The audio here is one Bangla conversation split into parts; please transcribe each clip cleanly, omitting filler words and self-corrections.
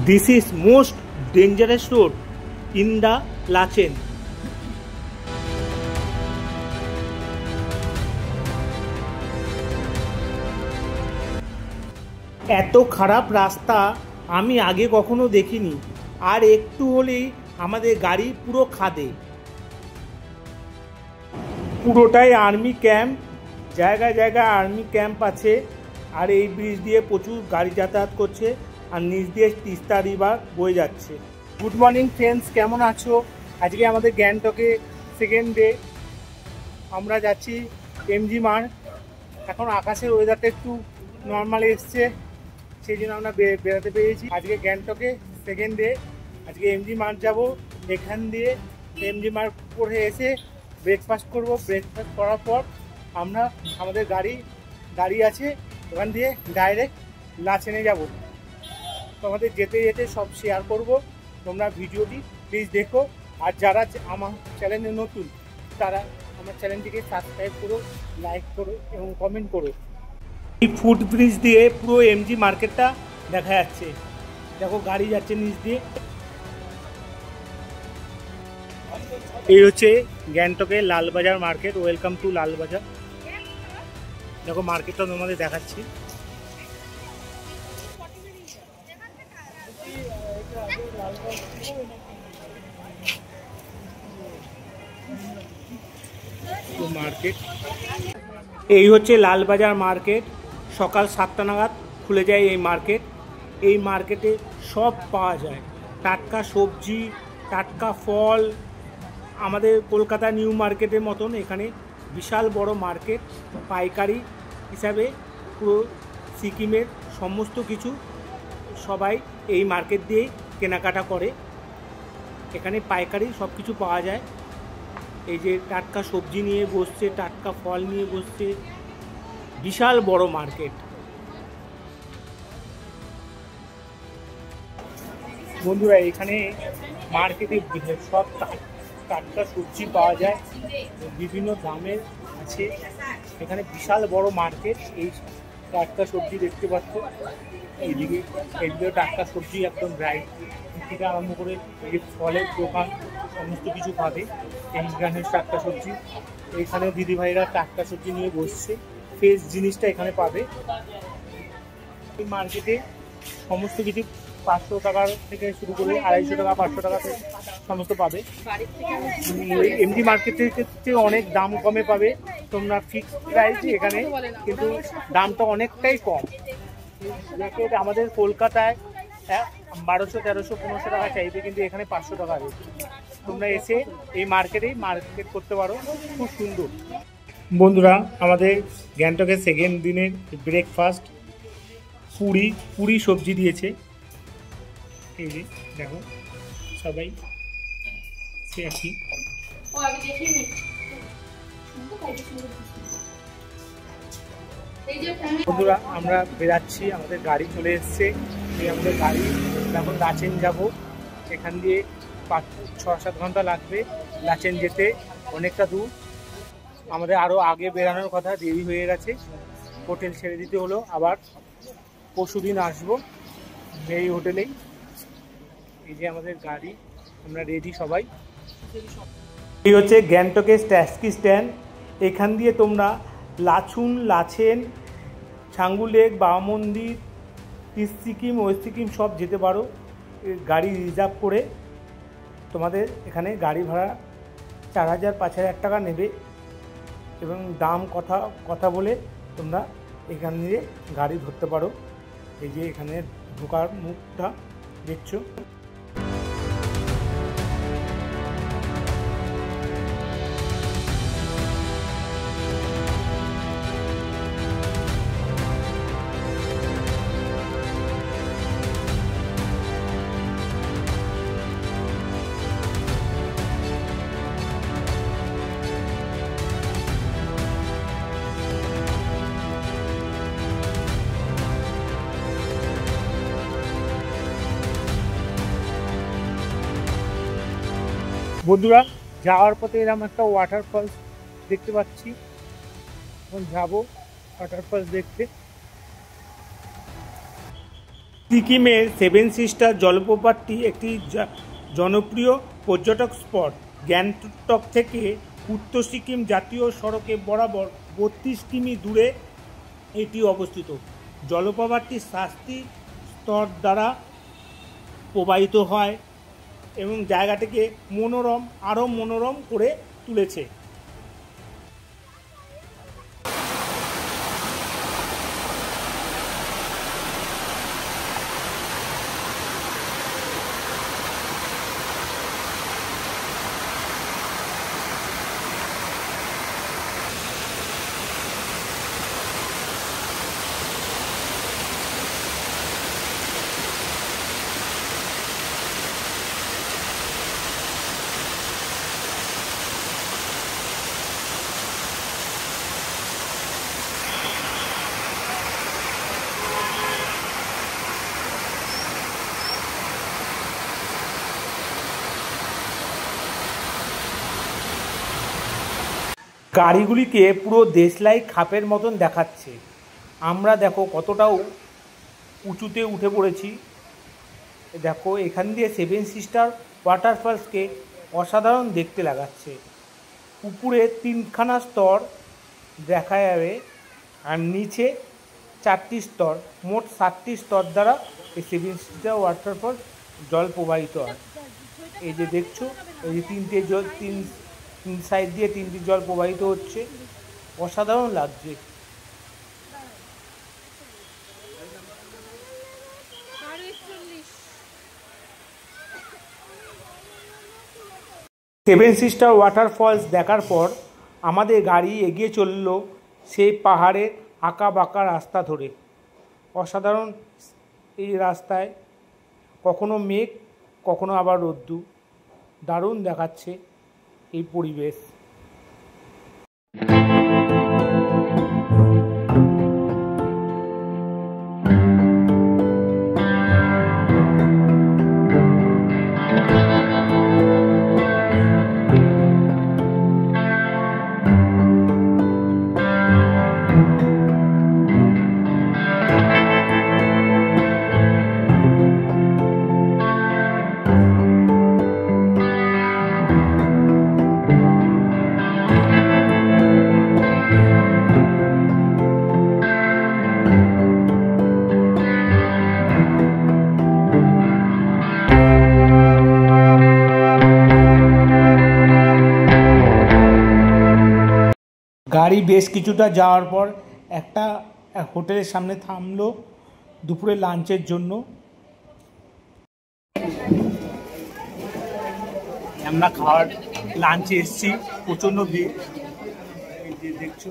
This is most dangerous road in the Lachen. এত খারাপ রাস্তা আমি আগে কখনো দেখিনি, আর একটু হলেই আমাদের গাড়ি পুরো খাদে। পুরোটাই আর্মি ক্যাম্প, জায়গায় জায়গায় আর্মি ক্যাম্প আছে। আর এই ব্রিজ দিয়ে প্রচুর গাড়ি যাতায়াত করছে, আর নিচ দিয়ে তিস্তা রিভার বয়ে যাচ্ছে। গুড মর্নিং ফ্রেন্ডস, কেমন আছো? আজকে আমাদের গ্যাংটকে সেকেন্ড ডে। আমরা যাচ্ছি এমজি মার্ট। এখন আকাশের ওয়েদারটা একটু নর্মাল এসছে, সেই জন্য আমরা বেড়াতে পেরেছি। আজকে গ্যাংটকে সেকেন্ড ডে। আজকে এমজি মার্ট যাব। এখান দিয়ে এমজি মার্ট করে এসে ব্রেকফাস্ট করব। ব্রেকফাস্ট করার পর আমরা আমাদের গাড়ি আছে, ওখান দিয়ে ডাইরেক্ট লাচেনে যাব। তোমাদের যেতে যেতে সব শেয়ার করব। তোমরা ভিডিওটি প্লিজ দেখো। আর যারা আমার চ্যানেলে নতুন, তারা আমার চ্যানেলটিকে সাবস্ক্রাইব করো, লাইক করো এবং কমেন্ট করো। এই ফুট ব্রিজ দিয়ে পুরো এমজি মার্কেটটা দেখা যাচ্ছে। দেখো গাড়ি যাচ্ছে নিচ দিয়ে। এই হচ্ছে গ্যাংটকের Lalbazar market. Welcome to Lalbazar. দেখো মার্কেটটা তোমাদের দেখাচ্ছি। মার্কেট এই হচ্ছে লালবাজার মার্কেট। সকাল 7টা নাগাদ খুলে যায় এই মার্কেট। এই মার্কেটে সব পাওয়া যায়, টাটকা সবজি, টাটকা ফল। আমাদের কলকাতা নিউ মার্কেটের মতন এখানে বিশাল বড় মার্কেট। পাইকারি হিসাবে পুরো সিকিমের সমস্ত কিছু সবাই এই মার্কেট দিয়েই কেনাকাটা করে। এখানে পাইকারি সব কিছু পাওয়া যায়। এই যে টাটকা সবজি নিয়ে বসছে, টাটকা ফল নিয়ে বসছে। বিশাল বড় মার্কেট। বন্ধুরা, এখানে মার্কেটে সব টাটকা সবজি পাওয়া যায়, বিভিন্ন দামের আছে। এখানে বিশাল বড় মার্কেট। এই টাটকা সবজি দেখতে পাচ্ছ, এইদিকে টাটকা সবজি একদম রাইট থেকে আরম্ভ করে এই ফলের দোকান সমস্ত কিছু পাবে। এইখানে টাটকা সবজি, এইখানে দিদিভাইরা টাটকা সবজি নিয়ে বসছে। ফ্রেশ জিনিসটা এখানে পাবে। এই মার্কেটে সমস্ত কিছু 500 টাকার থেকে শুরু করে 250 টাকা, 500 টাকা সমস্ত পাবে। এমজি মার্কেটের ক্ষেত্রে অনেক দাম কমে পাবে। তোমরা ফিক্সড প্রাইস এখানে, কিন্তু দামটা অনেকটাই কম। আমাদের কলকাতায় 1200, 1300, 1500 টাকা চাইবে, কিন্তু এখানে 500 টাকা রেট। তোমরা এসে এই মার্কেট করতে পারো, খুব সুন্দর। বন্ধুরা, আমাদের গ্যাংটকের সেকেন্ড দিনের ব্রেকফাস্ট পুরি সবজি দিয়েছে। এই যে দেখো সবাই সে একই। বন্ধুরা, আমরা বেরাচ্ছি, আমাদের গাড়ি চলে এসছে। আমাদের গাড়ি এখন লাচেন যাব। এখান দিয়ে 6-7 ঘন্টা লাগবে লাচেন যেতে, অনেকটা দূর। আমাদের আরও আগে বেরানোর কথা, দেরি হয়ে গেছে। হোটেল ছেড়ে দিতে হলো। আবার পরশুদিন আসবো এই হোটেলেই। এই যে আমাদের গাড়ি, আমরা রেডি সবাই। এই হচ্ছে গ্যাংটকের ট্যাক্সি স্ট্যান্ড। এখান দিয়ে তোমরা লাচেন, ছাঙ্গু লেক, বাবা মন্দির, ইস্ট সিকিম, ওয়েস্ট সিকিম সব যেতে পারো গাড়ি রিজার্ভ করে। তোমাদের এখানে গাড়ি ভাড়া 4000-5000 টাকা নেবে, এবং দাম কথা বলে তোমরা এখান দিয়ে গাড়ি ধরতে পারো। এই যে এখানে ঢোকার মুখটা দেখছো। বন্ধুরা, যাওয়ার পথে এরকম একটা ওয়াটারফলস দেখতে পাচ্ছি। এখন যাবো ওয়াটারফলস দেখতে। সিকিমের সেভেন সিস্টার জলপ্রপাতটি একটি জনপ্রিয় পর্যটক স্পট। গ্যাংটক থেকে উত্তর সিকিম জাতীয় সড়কে বরাবর 32 কিমি দূরে এটি অবস্থিত। জলপ্রপাতটি 7টি স্তর দ্বারা প্রবাহিত হয় এবং জায়গাটিকে আরও মনোরম করে তুলেছে। গাড়িগুলিকে পুরো দেশলাই খাপের মতন দেখাচ্ছে। আমরা দেখো কতটাও উঁচুতে উঠে পড়েছি। দেখো এখান দিয়ে সেভেন সিস্টার ওয়াটারফলসকে অসাধারণ দেখতে লাগাচ্ছে। উপরে 3খানা স্তর দেখা যাবে আর নিচে 4টি স্তর, মোট 7টি স্তর দ্বারা এই সেভেন সিস্টার ওয়াটারফলস জল প্রবাহিত হয়। এই যে দেখছো, এই যে তিন সাইড দিয়ে 3টি জল প্রবাহিত হচ্ছে, অসাধারণ লাগছে। সেভেন সিস্টার ওয়াটারফলস দেখার পর আমাদের গাড়ি এগিয়ে চলল সেই পাহাড়ের আঁকা বাঁকা রাস্তা ধরে। অসাধারণ এই রাস্তায় কখনো মেঘ, কখনো আবার রোদ্দুর, দারুণ দেখাচ্ছে এই পরিবেশ। গাড়ি বেশ কিছুটা যাওয়ার পর একটা হোটেলের সামনে থামলো দুপুরে লাঞ্চের জন্য। আমরা খাওয়ার লাঞ্চে এসেছি, প্রচণ্ড ভিড়। এই যে দেখছো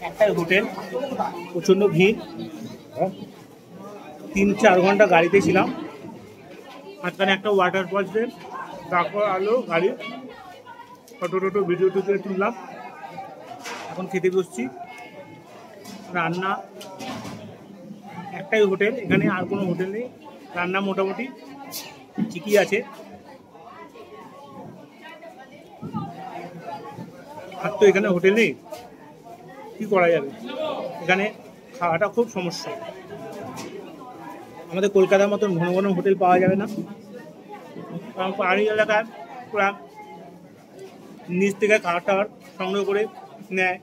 একটাই হোটেল, প্রচণ্ড ভিড়। 3-4 ঘন্টা গাড়িতে ছিলাম, মাঝখানে একটা ওয়াটারফলসে তারপর আলো গাড়ি ফটো ভিডিও তুললাম। এখন খেতে বসছি। রান্না একটাই হোটেল, এখানে আর কোনো হোটেল নেই। রান্না মোটামুটি ঠিকই আছে। আর তো এখানে হোটেল নেই, কি করা যাবে? এখানে খাওয়াটা খুব সমস্যা। আমাদের কলকাতার মতন ঘন ঘন হোটেল পাওয়া যাবে না, কারণ পাহাড়ি এলাকায় পুরা নিচ থেকে খাবার টাবার সংগ্রহ করে নেয়,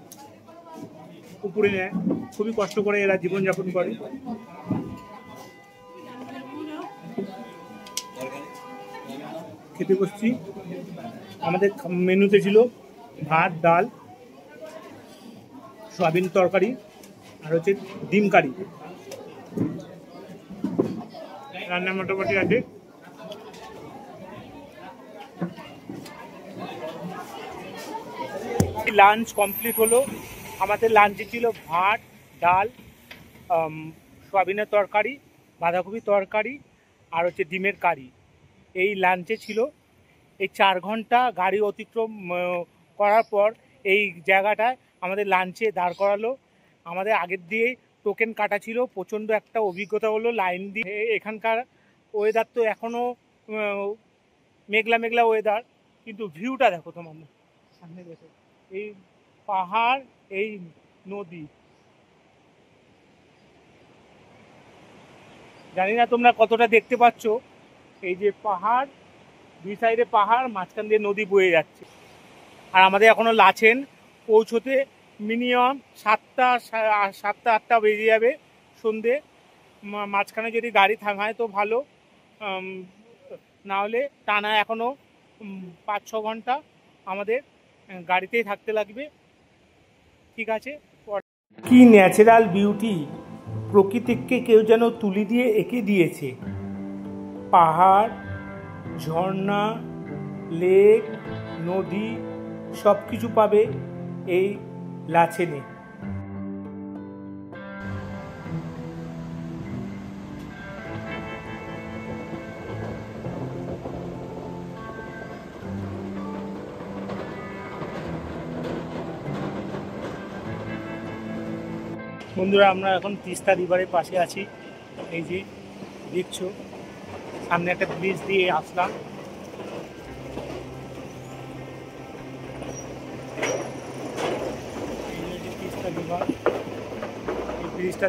উপরে নেয়। খুবই কষ্ট করে এরা জীবনযাপন করে। খেতে বসছি। আমাদের মেনুতে ছিল ভাত, ডাল, সয়াবিন তরকারি আর হচ্ছে ডিম কারি। রান্না মোটামুটি আছে। লাঞ্চ কমপ্লিট হলো। আমাদের লাঞ্চে ছিল ভাত, ডাল, সয়াবিনের তরকারি, বাঁধাকপি তরকারি আর হচ্ছে ডিমের কারি। এই লাঞ্চে ছিল। এই 4 ঘন্টা গাড়ি অতিক্রম করার পর এই জায়গাটায় আমাদের লাঞ্চে দাঁড় করালো। আমাদের আগের দিয়ে টোকেন কাটা ছিল। প্রচণ্ড একটা অভিজ্ঞতা হলো লাইন দিয়ে। এখানকার ওয়েদার তো এখনও মেঘলা মেঘলা ওয়েদার, কিন্তু ভিউটা দেখো তোমার সামনে। দেখো এই পাহাড়, এই নদী, জানি না তোমরা কতটা দেখতে পাচ্ছ, এই যে পাহাড়, দুই সাইডে পাহাড়, মাঝখান দিয়ে নদী বয়ে যাচ্ছে। আর আমাদের এখনো লাচেন পৌঁছতে মিনিমাম 7টা 8টা বেজে যাবে সন্ধে। মাঝখানে যদি গাড়ি থামায় তো ভালো, না হলে টানা এখনো 5-6 ঘন্টা আমাদের গাড়িতেই থাকতে লাগবে। ঠিক আছে, কি ন্যাচারাল বিউটি, প্রকৃতিকে কেউ যেন তুলি দিয়ে এঁকে দিয়েছে। পাহাড়, ঝর্ণা, লেক, নদী সব কিছু পাবে এই লাচেনে। বন্ধুরা, আমরা এখন তিস্তা রিভারের পাশে আছি। এই যে দেখছো, সামনে একটা ব্রিজ দিয়ে আসলাম। এই যে তিস্তা রিভার, এই ব্রিজটা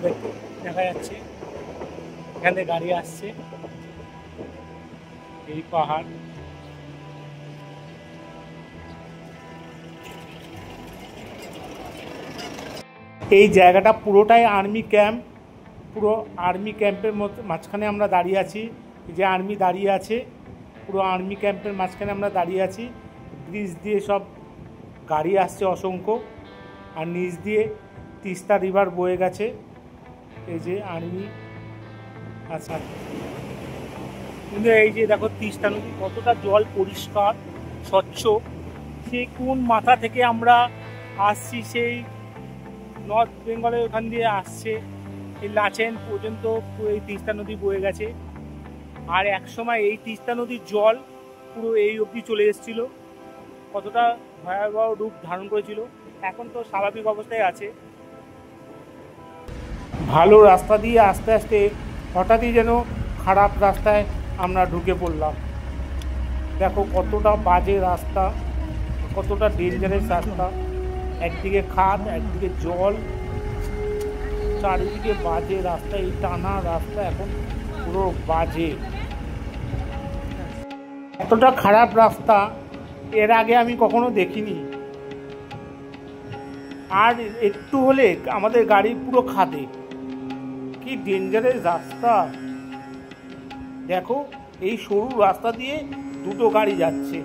দেখা যাচ্ছে, এখান থেকে গাড়ি আসছে। এই পাহাড়, এই জায়গাটা পুরোটাই আর্মি ক্যাম্প। পুরো আর্মি ক্যাম্পের মাঝখানে আমরা দাঁড়িয়ে আছি। যে আর্মি দাঁড়িয়ে আছে, পুরো আর্মি ক্যাম্পের মাঝখানে আমরা দাঁড়িয়ে আছি। ব্রিজ দিয়ে সব গাড়ি আসছে অসংখ্য, আর নিচ দিয়ে তিস্তা রিভার বয়ে গেছে। এই যে আর্মি। আচ্ছা, কিন্তু এই যে দেখো তিস্তা নদী কতটা জল পরিষ্কার স্বচ্ছ। সেই কোন মাথা থেকে আমরা আসছি, সেই নর্থ বেঙ্গলের ওখান দিয়ে আসছে, এই লাচেন পর্যন্ত এই তিস্তা নদী বয়ে গেছে। আর একসময় এই তিস্তা নদীর জল পুরো এই অবধি চলে এসেছিল। কতটা ভয়াবহ রূপ ধারণ করেছিল, এখন তো স্বাভাবিক অবস্থায় আছে। ভালো রাস্তা দিয়ে আস্তে আস্তে হঠাৎই যেন খারাপ রাস্তায় আমরা ঢুকে পড়লাম। দেখো কতটা বাজে রাস্তা, কতটা ডেঞ্জারাস রাস্তা। একদিকে খাদ, একদিকে জল, চারিদিকে বাজে রাস্তা। এই টানা রাস্তা এখন পুরো বাজে, এতটা খারাপ রাস্তা এর আগে আমি কখনো দেখিনি। আর একটু হলে আমাদের গাড়ি পুরো খাদে। কি ডেঞ্জারাস রাস্তা দেখো, এই সরু রাস্তা দিয়ে দুটো গাড়ি যাচ্ছে।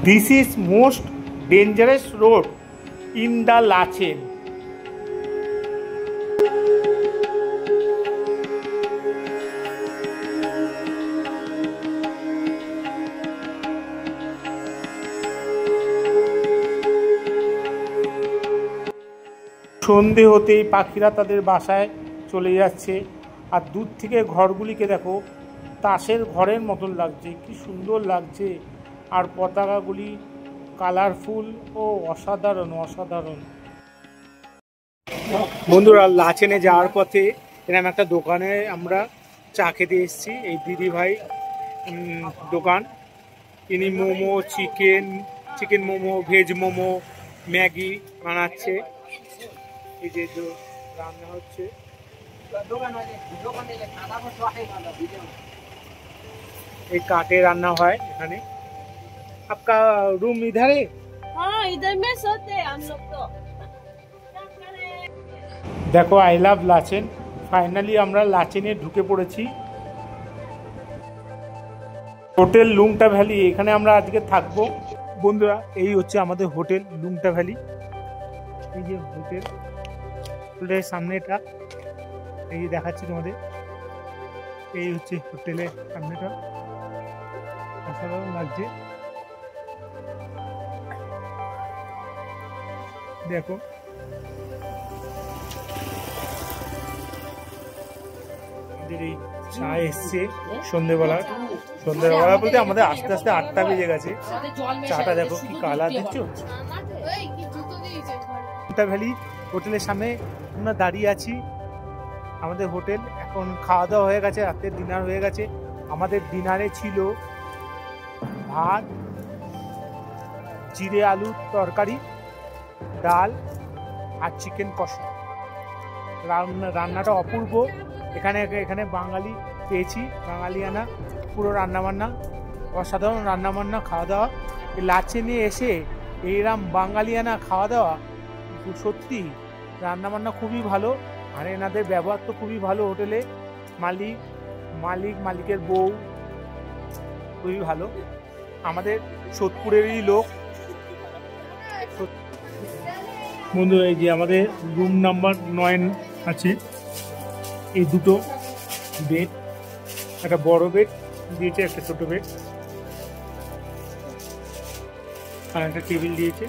This is most dangerous road in the Lachen. সন্ধে হতেই পাখিরা তাদের বাসায় চলে যাচ্ছে। আর দূর থেকে ঘরগুলিকে দেখো, তাসের ঘরের মতন লাগছে, কি সুন্দর লাগছে। আর পতাকাগুলি কালারফুল ও অসাধারণ অসাধারণ। বন্ধুরা, লাচেনে যাওয়ার পথে এরকম একটা দোকানে আমরা চা খেতে এসেছি। এই দিদি ভাই দোকান, ইনি momo, chicken momo, veg momo, Maggi বানাচ্ছে। এই যে রান্না হচ্ছে, এই কাঠে রান্না হয় এখানে। आपका रूम इधर है? हाँ, इधर में सोते हैं हम लोग तो। দেখো, আই লাভ লাচেন। ফাইনালি আমরা লাচেনে ঢুকে পড়েছি। হোটেল লুংটা ভ্যালি, এখানে আমরা আজকে থাকবো। বন্ধুরা, এই হচ্ছে আমাদের হোটেল লুংটা ভ্যালি। এই যে হোটেলের সামনে, এটা এই যে দেখাচ্ছি তোমাদের। এই হচ্ছে হোটেলের সামনেটা, অসাধারণ লাগছে। দেখো, আমাদের এই চা এসছে সন্ধ্যেবেলা বলতে আমাদের আস্তে আস্তে 8টা বেজে গেছে। চাটা দেখো কি কালার, দেখছো? লুংটা ভ্যালি হোটেলের সামনে আমরা দাঁড়িয়ে আছি। আমাদের হোটেল এখন খাওয়া দাওয়া হয়ে গেছে, রাতের ডিনার হয়ে গেছে। আমাদের ডিনারে ছিল ভাত, জিরে আলুর তরকারি, ডাল আর চিকেন কষা। রান্নাটা অপূর্ব, এখানে এখানে বাঙালি পেয়েছি, বাঙালিয়ানা পুরো রান্নাবান্না, অসাধারণ রান্নাবান্না, খাওয়া দাওয়া। লাচেনে এসে এইরকম বাঙালিয়ানা খাওয়া দাওয়া, সত্যি রান্নাবান্না খুবই ভালো। আর এনাদের ব্যবহার তো খুবই ভালো। হোটেলে মালিকের বউ খুবই ভালো। আমাদের সোদপুরেরই লোক। বন্ধু, এই যে আমাদের রুম নাম্বার 9 আছে। এই দুটো বেড, একটা বড় বেড দিয়েছে, একটা ছোট বেড, আর একটা টেবিল দিয়েছে।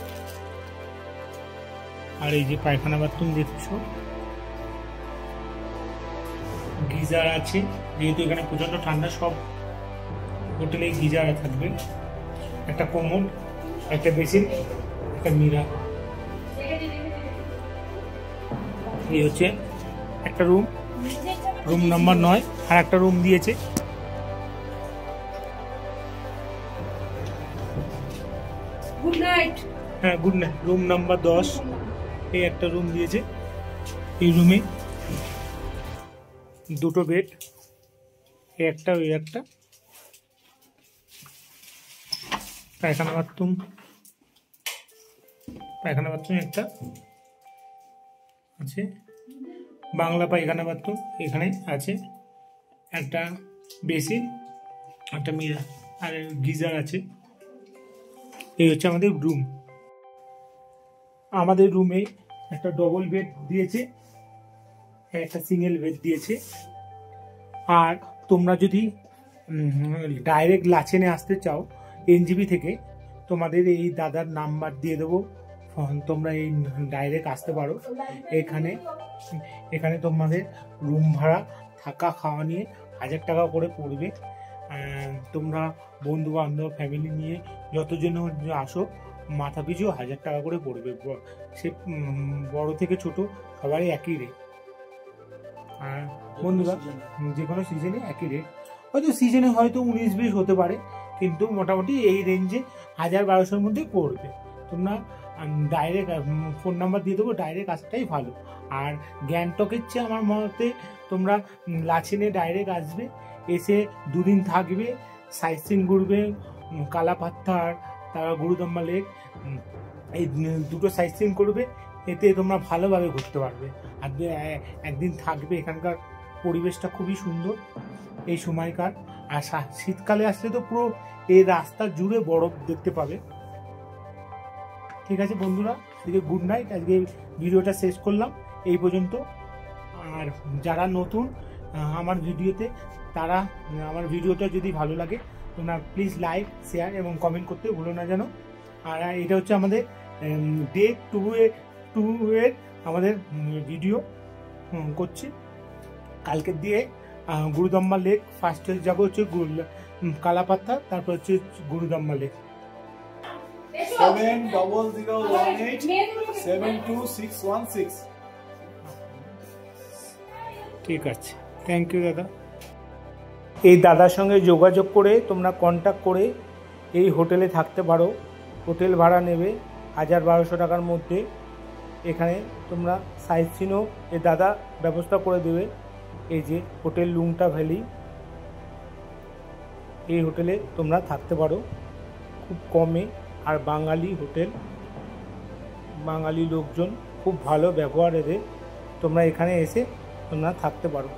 আর এই যে পায়খানা বাথরুম দেখছো, গিজার আছে, যেহেতু এখানে প্রচন্ড ঠান্ডা, সব হোটেলে গিজার থাকবে। একটা কোমোড, একটা বেসিন, একটা মিরার। এই হচ্ছে একটা রুম নাম্বার 9। আর একটা রুম দিয়েছে, গুড নাইট। হ্যাঁ গুড নাইট, রুম নাম্বার 10। এই একটা রুম দিয়েছে। এই রুমে দুটো বেড, এই একটা ওই একটা, পায়খানা বাথরুম একটা আছে, বাংলা পায়খানা বাথরুম এখানে আছে, একটা বেসিন, একটা মিরার, আর গিজার আছে। এই হচ্ছে আমাদের রুম। আমাদের রুমে একটা ডবল বেড দিয়েছে, একটা সিঙ্গেল বেড দিয়েছে। আর তোমরা যদি ডাইরেক্ট লাচেনে আসতে চাও এনজিবি থেকে, তোমাদের এই দাদার নাম্বার দিয়ে দেবো, তোমরা এই ডাইরেক্ট আসতে পারো। এখানে তোমাদের রুম ভাড়া, থাকা খাওয়া নিয়ে 1000 টাকা করে পড়বে। তোমরা বন্ধু বান্ধব ফ্যামিলি নিয়ে যতজন আসো, মাথা পিছু 1000 টাকা করে পড়বে। সে বড় থেকে ছোট সবারই একই রেট। আর বন্ধুরা, যে কোনো সিজনে একই রেট, হয়তো সিজনে হয়তো 19-20 হতে পারে, কিন্তু মোটামুটি এই রেঞ্জে 1000-1200-র মধ্যে পড়বে। তোমরা ডাইরেক্ট ফোন নাম্বার দিয়ে দেবো, ডাইরেক্ট আসাটাই ভালো। আর গ্যাংটকের চেয়ে আমার মতে তোমরা লাচেনে ডাইরেক্ট আসবে, এসে 2 দিন থাকবে, সাইট সিন ঘুরবে, কালাপাত্থার, তারপর গুরুদম্বা লেক, এই দুটো সাইট সিন করবে। এতে তোমরা ভালোভাবে ঘুরতে পারবে। আর একদিন থাকবে। এখানকার পরিবেশটা খুবই সুন্দর এই সময়কার। আর শীতকালে আসলে তো পুরো এই রাস্তা জুড়ে বরফ দেখতে পাবে। ঠিক আছে বন্ধুরা, গুড নাইট। আজকে ভিডিওটা শেষ করলাম এই পর্যন্ত। আর যারা নতুন আমার ভিডিওতে, তারা আমার ভিডিওটা যদি ভালো লাগে, তোমরা প্লিজ লাইক, শেয়ার এবং কমেন্ট করতে ভুলো না যেন। আর এটা হচ্ছে আমাদের ডে 2 এর আমাদের ভিডিও করছি। কালকের দিয়ে গুরুদম্বা লেক, ফার্স্টে যাবো হচ্ছে কালাপাত্থা, তারপর হচ্ছে গুরুদম্বা লেক। 7018722616। ঠিক আছে, থ্যাংক ইউ দাদা। এই দাদার সঙ্গে যোগাযোগ করে তোমরা কন্ট্যাক্ট করে এই হোটেলে থাকতে পারো। হোটেল ভাড়া নেবে 1000-1200 টাকার মধ্যে। এখানে তোমরা সাইট সিনও এই দাদা ব্যবস্থা করে দেবে। এই যে হোটেল লুংটা ভ্যালি, এই হোটেলে তোমরা থাকতে পারো খুব কমে। আর বাঙালি হোটেল, বাঙালি লোকজন, খুব ভালো ব্যবহার এদের। তোমরা এখানে এসে তোমরা থাকতে পারো।